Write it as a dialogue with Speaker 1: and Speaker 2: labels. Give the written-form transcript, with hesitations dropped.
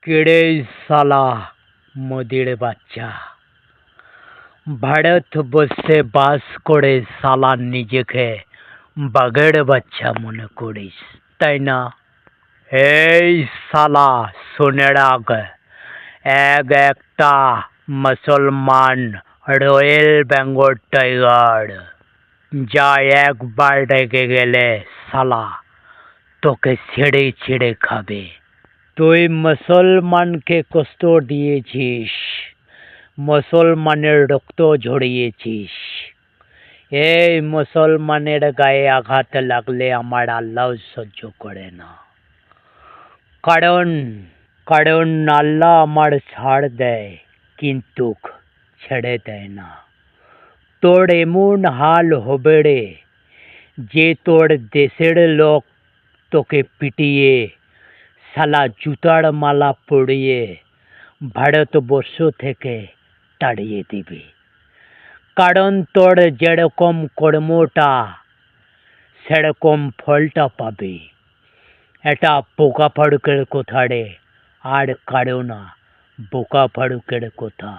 Speaker 1: কেড়ে সালা মোদির বাচ্চা ভারতবর্ষে বাস করে সালা নিজেকে বাঘের বাচ্চা মনে করিস তাই না? এই সালা শুনে রাখ, একটা মুসলমান রয়্যাল বেঙ্গল টাইগার, যা একবার রেগে গেলে সালা তোকে ছিঁড়ে ছিঁড়ে খাবে। তুই মুসলমানকে কষ্ট দিয়েছিস, মুসলমানের রক্ত ঝরিয়েছিস। এই মুসলমানের গায়ে আঘাত লাগলে আমার আল্লাহ সহ্য করে না, কারণ আল্লাহ আমার ছাড় দেয় কিন্তু ছেড়ে দেয় না। তোর এমন হাল হবে রে যে তোর দেশের লোক তোকে পিটিয়ে সালা জুতার মালা পরিয়ে ভারতবর্ষ থেকে তাড়িয়ে দিবে। কারণ তোর যেরকম কর্মটা সেরকম ফলটা পাবে। এটা বোকা ফারুকের কথা রে, আর কারো না, বোকা ফারুকের কথা।